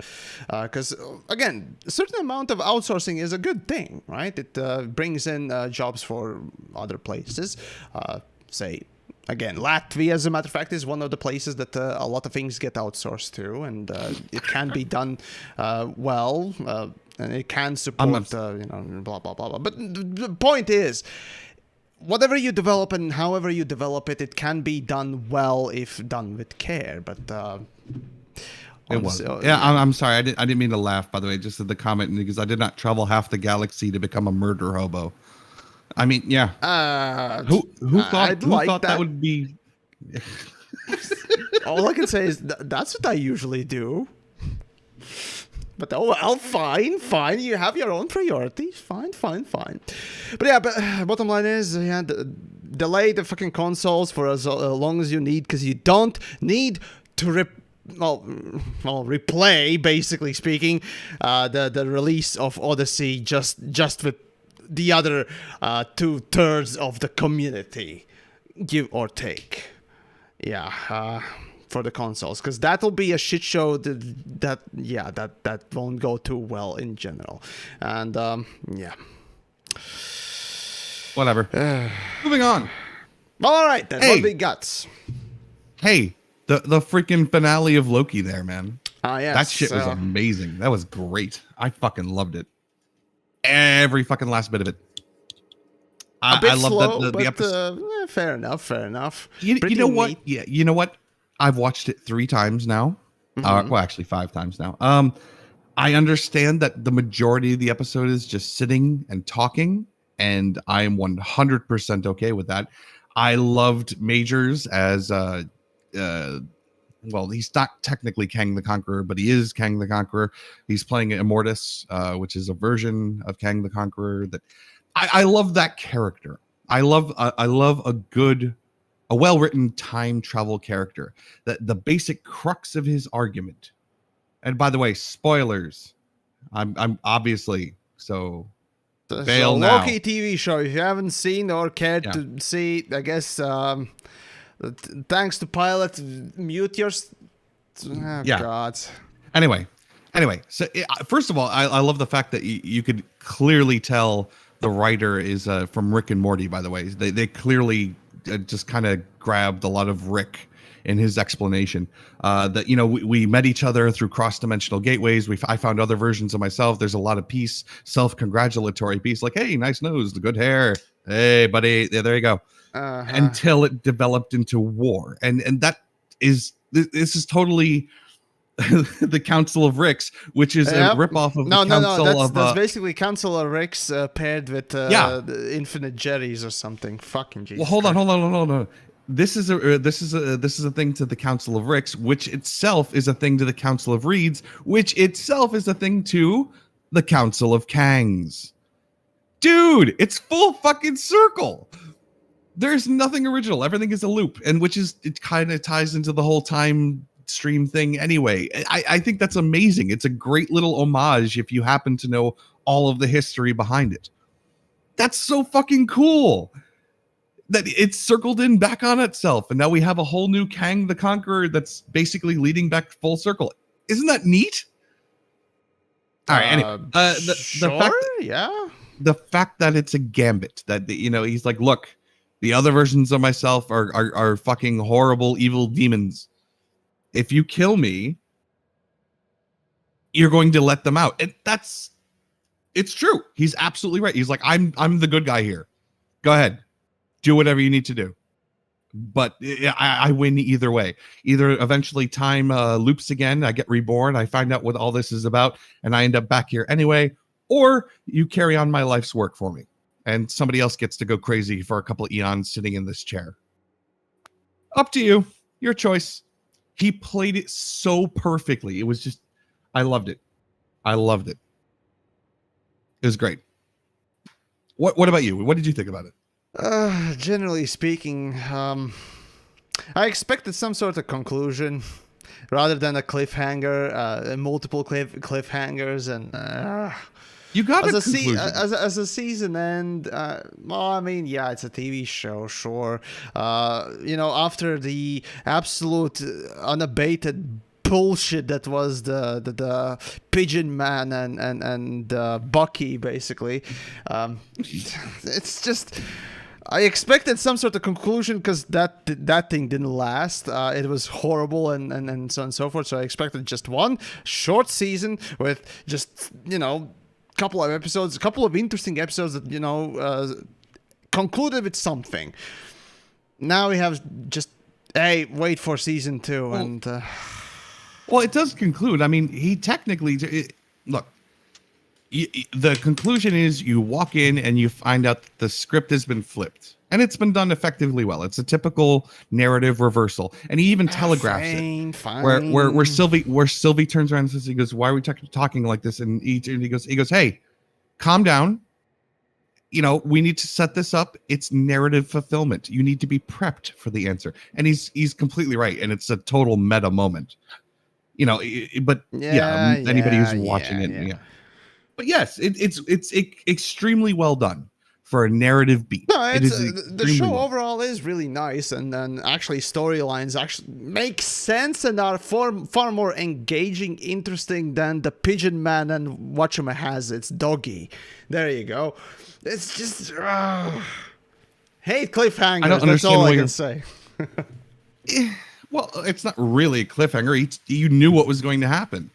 Because, again, a certain amount of outsourcing is a good thing, right? It brings in jobs for other places, say. Again, Latvia, as a matter of fact, is one of the places that a lot of things get outsourced to, and it can be done well, and it can support, blah, blah, blah, blah. But the point is, whatever you develop and however you develop it, it can be done well if done with care, but... It was. I'm sorry. I didn't mean to laugh, by the way, just at the comment, because I did not travel half the galaxy to become a murder hobo. I mean, yeah. Who thought that would be? All I can say is that's what I usually do. But fine. You have your own priorities. Fine. But yeah, bottom line is, delay the fucking consoles for as long as you need, because you don't need to replay, basically speaking, the release of Odyssey just with the other 2/3 of the community, give or take. For the consoles, because that'll be a shit show that won't go too well in general. And whatever. Moving on. All right, then. What we got? Hey, the freaking finale of Loki there, man. Yes. That shit was amazing. That was great. I fucking loved it. Every fucking last bit of it. I love that the episode. Fair enough. You know what? Neat. Yeah, you know what? I've watched it 3 times now. Well, actually 5 times now. I understand that the majority of the episode is just sitting and talking, and I am 100% okay with that. I loved Majors as well, he's not technically Kang the Conqueror, but he is Kang the Conqueror. He's playing Immortus, which is a version of Kang the Conqueror. That I love that character. I love a well-written time travel character. That the basic crux of his argument, And by the way, spoilers. I'm obviously so So bail now. Loki TV show. If you haven't seen or cared Yeah. to see, I guess thanks to Pilot, mute your. Oh, Yeah. God. Anyway, so first of all, I love the fact that you could clearly tell the writer is from Rick and Morty. By the way, they clearly just kind of grabbed a lot of Rick in his explanation. That we met each other through cross-dimensional gateways. I found other versions of myself. There's a lot of peace, self-congratulatory peace, like, hey, nice nose, the good hair, hey buddy, there you go. Until it developed into war, and that is this is totally the Council of Ricks, which is a ripoff of the Council of... That's basically Council of Ricks paired with the Infinite Jerry's or something. Fucking Jesus. Well, hold on. This is a thing to the Council of Ricks, which itself is a thing to the Council of Reeds, which itself is a thing to the Council of Kangs. Dude, it's full fucking circle. There's nothing original. Everything is a loop, and it kind of ties into the whole time stream thing anyway. I think that's amazing. It's a great little homage if you happen to know all of the history behind it. That's so fucking cool that it's circled in back on itself, and now we have a whole new Kang the Conqueror that's basically leading back full circle. Isn't that neat? All right, anyway, the fact that it's a gambit, that he's like, look, the other versions of myself are fucking horrible evil demons. If you kill me, you're going to let them out. And it's true. He's absolutely right. He's like, I'm the good guy here. Go ahead. Do whatever you need to do. But I win either way. Either eventually time loops again, I get reborn, I find out what all this is about, and I end up back here anyway, or you carry on my life's work for me, and somebody else gets to go crazy for a couple of eons sitting in this chair. Up to you. Your choice. He played it so perfectly. It was just, I loved it. It was great. What about you? What did you think about it? Generally speaking, I expected some sort of conclusion rather than a cliffhanger, multiple cliffhangers, and you got as a a conclusion. as a season end. Well, I mean, yeah, it's a TV show, sure. After the absolute unabated bullshit that was the Pigeon Man and Bucky, basically, it's just. I expected some sort of conclusion because that thing didn't last. It was horrible and so on and so forth. So I expected just one short season with just couple of episodes, a couple of interesting episodes that concluded with something. Now we have just wait for season 2 and. Well, it does conclude. I mean, he technically look. The conclusion is you walk in and you find out that the script has been flipped, and it's been done effectively well. It's a typical narrative reversal, and he even telegraphs it. Where Sylvie turns around and says, he goes, "Why are we talking like this?" And he goes, "Hey, calm down. We need to set this up. It's narrative fulfillment. You need to be prepped for the answer." And he's completely right, and it's a total meta moment. But anybody who's watching it. But yes, it's extremely well done for a narrative beat. No, the show overall is really nice, and then actually storylines actually make sense and are far more engaging, interesting than the Pigeon Man and Whatchama has its doggy. There you go. It's just hate cliffhangers. That's all I can say. Well, it's not really a cliffhanger. You knew what was going to happen.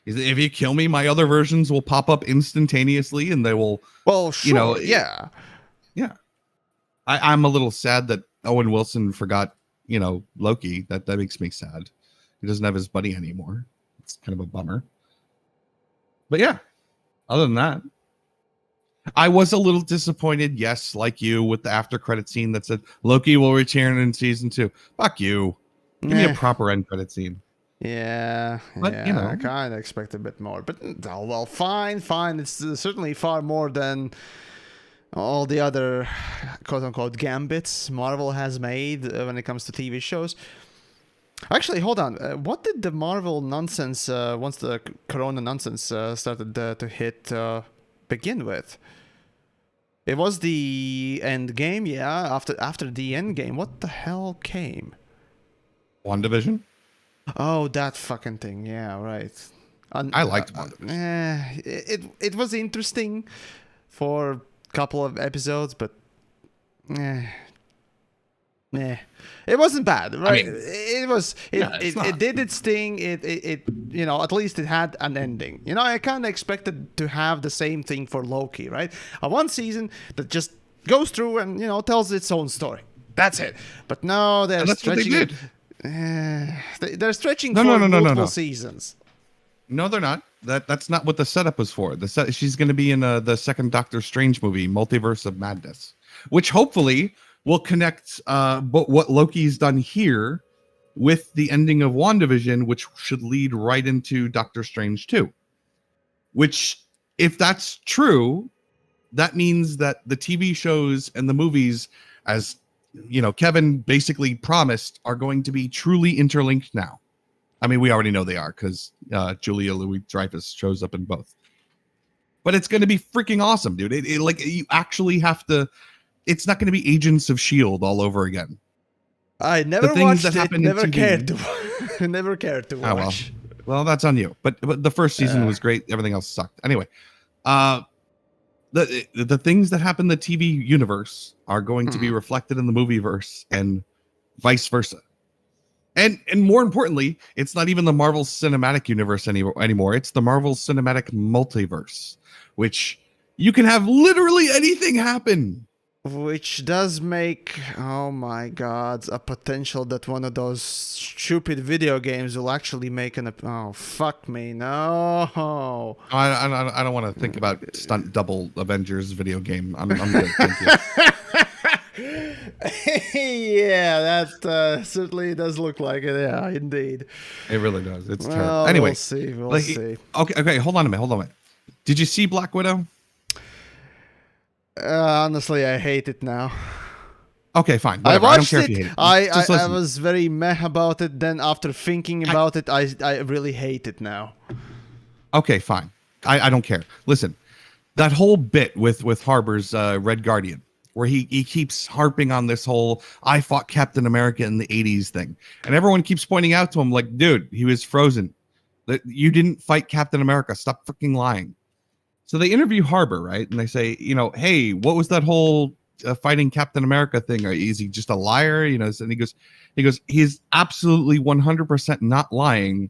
If you kill me, my other versions will pop up instantaneously, and they will. Well, sure, yeah. I'm a little sad that Owen Wilson forgot, Loki. That makes me sad. He doesn't have his buddy anymore. It's kind of a bummer. But yeah, other than that, I was a little disappointed. Yes, like you, with the after credit scene that said Loki will return in season 2. Fuck you. Give me a proper end credit scene. Yeah, but, I kind of expect a bit more, but fine. It's certainly far more than all the other quote-unquote gambits Marvel has made when it comes to TV shows. Actually, hold on. What did the Marvel nonsense once the Corona nonsense started to hit begin with? It was the end game, yeah. After the end game, what the hell came? WandaVision. Oh, that fucking thing. Yeah, right. I liked WandaVision. It was interesting for a couple of episodes, but it wasn't bad, right? I mean, it did its thing. It at least it had an ending. I kind of expected to have the same thing for Loki, right? A one season that just goes through and tells its own story. That's it. But no, they're stretching it. They're stretching for multiple seasons. No, they're not. That's not what the setup was for. She's going to be in the second Doctor Strange movie, Multiverse of Madness, which hopefully will connect what Loki's done here with the ending of WandaVision, which should lead right into Doctor Strange 2. Which, if that's true, that means that the TV shows and the movies, as Kevin basically promised, are going to be truly interlinked now. I mean, we already know they are because Julia Louis-Dreyfus shows up in both. But it's going to be freaking awesome, dude. You actually have to. It's not going to be Agents of S.H.I.E.L.D. all over again. I never watched it. Never cared to. Never cared to watch. Well, that's on you. But the first season was great. Everything else sucked. Anyway, the things that happen in the TV universe are going to be reflected in the movieverse and vice versa. And more importantly, it's not even the Marvel Cinematic Universe anymore. It's the Marvel Cinematic Multiverse, which you can have literally anything happen. Which does make, oh my god, a potential that one of those stupid video games will actually make oh, fuck me, no. I don't want to think about stunt double Avengers video game. I'm good, thank you. Yeah, that certainly does look like it. Yeah, indeed. It really does. It's terrible. Anyway, we'll see. Okay, hold on a minute. Did you see Black Widow? Honestly, I hate it now. Okay, fine. Whatever. I don't care if you hate it. I was very meh about it. Then after thinking about it, I really hate it now. Okay, fine. I don't care. Listen, that whole bit with Harbor's Red Guardian, where he keeps harping on this whole I fought Captain America in the 80s thing. And everyone keeps pointing out to him like, dude, he was frozen. That you didn't fight Captain America. Stop freaking lying. So they interview Harbor, right? And they say, hey, what was that whole fighting Captain America thing? Or is he just a liar? And he goes, he's absolutely 100% not lying,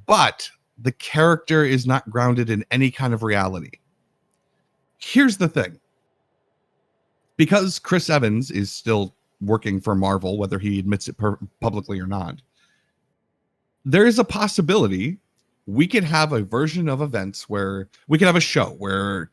but the character is not grounded in any kind of reality. Here's the thing. Because Chris Evans is still working for Marvel, whether he admits it publicly or not, there is a possibility we could have a version of events where we could have a show where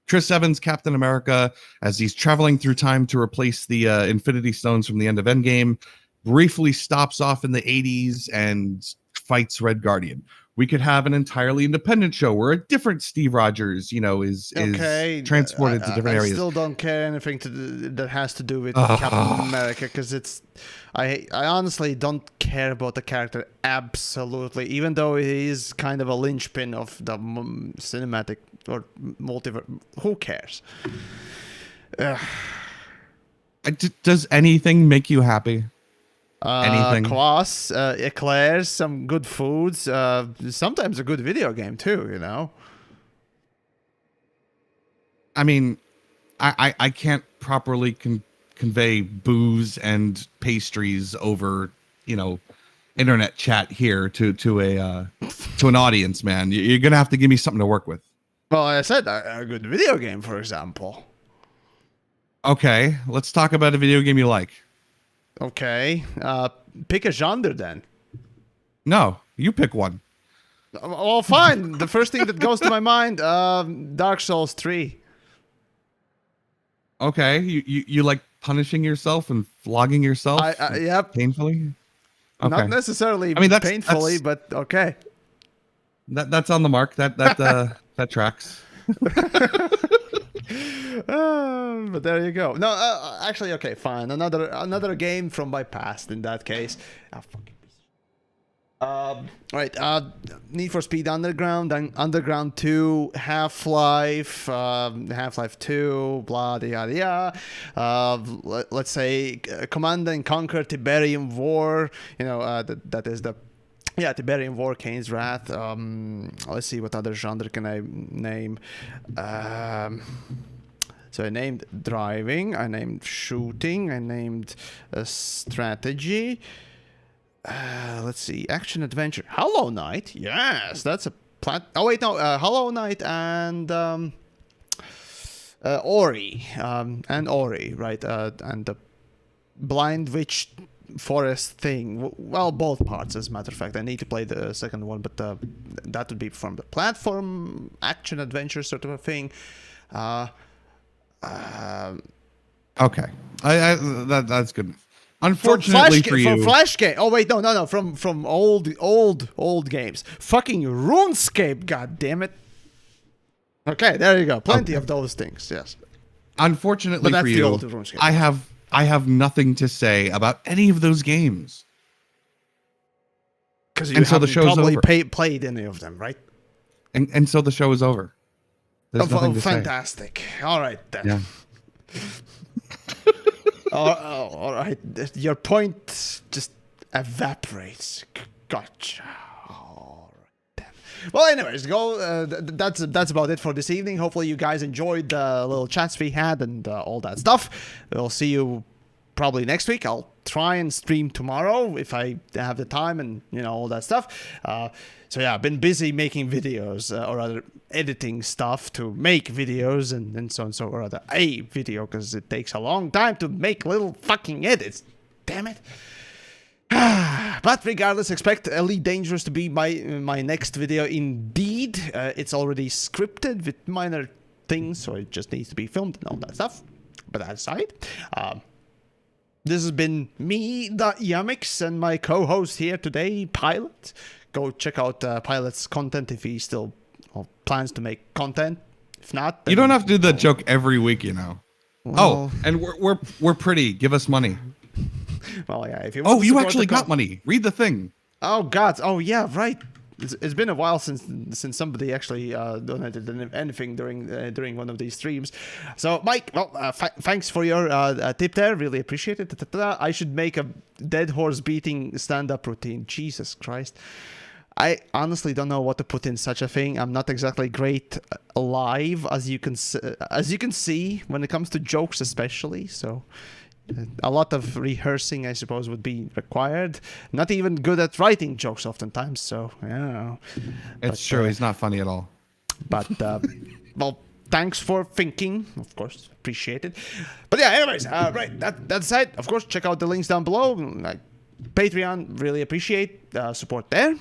Chris Evans, Captain America, as he's traveling through time to replace the Infinity Stones from the end of Endgame, briefly stops off in the 80s and fights Red Guardian. We could have an entirely independent show where a different Steve Rogers, is transported to different areas. I still don't care anything that has to do with Captain America because I honestly don't care about the character absolutely, even though he is kind of a linchpin of the cinematic or multiverse. Who cares? Does anything make you happy? Anything? Kvass, eclairs, some good foods, sometimes a good video game too, I mean, I can't properly convey booze and pastries over, internet chat here to an audience, man. You're gonna have to give me something to work with. Well, I said a good video game, for example. Okay, let's talk about a video game you like. Okay, pick a genre then. No, you pick one. Well, fine. The first thing that goes to my mind, Dark Souls 3. Okay, you like punishing yourself and flogging yourself? Yep. Painfully? Okay. Not necessarily painfully, but okay. That's on the mark. That tracks. But there you go. No, actually, okay, fine. Another game from my past in that case. Ah, fucking piece. Right. Need for Speed Underground, Underground 2, Half-Life, Half-Life 2, blah yada yada. Let's say Command and Conquer Tiberium War. You know, that is the. Yeah, Tiberium War, Kane's Wrath. Let's see what other genre can I name. So I named driving, I named shooting, I named strategy. Let's see, action adventure. Hollow Knight, yes, that's a Oh wait, no, Hollow Knight and Ori, right? And the Blind Witch Forest thing. Well, both parts, as a matter of fact. I need to play the second one, but that would be from the platform action adventure sort of a thing. Okay, that's good. Unfortunately for you, from Flash game. Oh wait, no, from old games. Fucking RuneScape, god damn it. Okay, there you go. Plenty of those things. Yes. Unfortunately for you, I have nothing to say about any of those games. Because you haven't probably played any of them, right? And so the show is over. There's nothing to fantastic. Say. All right then. Yeah. All right. Your point just evaporates. Gotcha. All right then. Well, anyways, that's about it for this evening. Hopefully you guys enjoyed the little chats we had and all that stuff. We'll see you probably next week. I'll try and stream tomorrow if I have the time and all that stuff. So yeah, I've been busy making videos, or rather editing stuff to make videos and so on, or rather a video, because it takes a long time to make little fucking edits. Damn it. But regardless, expect Elite Dangerous to be my next video indeed. It's already scripted with minor things, so it just needs to be filmed and all that stuff. But that aside, this has been me, the Yamix, and my co-host here today, Pilot. Go check out Pilot's content if he still plans to make content. If not, you don't have to do that joke every week, Well, oh, and we're pretty. Give us money. Well, yeah. If you you actually got money. Read the thing. Oh God. Oh yeah. Right. It's been a while since somebody actually donated anything during one of these streams. So Mike, well, thanks for your tip there. Really appreciate it. I should make a dead horse beating stand-up routine. Jesus Christ. I honestly don't know what to put in such a thing. I'm not exactly great live, as you can see when it comes to jokes, especially. So a lot of rehearsing, I suppose, would be required. Not even good at writing jokes oftentimes. So yeah, it's true. He's not funny at all. But well, thanks for thinking. Of course, appreciate it. But yeah, anyways, right. That's it. Of course, check out the links down below. Like Patreon, really appreciate support there.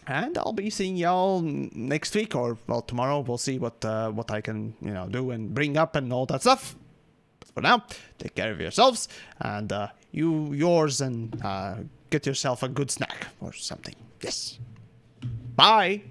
And I'll be seeing y'all next week, or well, tomorrow. We'll see what I can do and bring up and all that stuff. But for now, take care of yourselves and yours, and get yourself a good snack or something. Yes. Bye.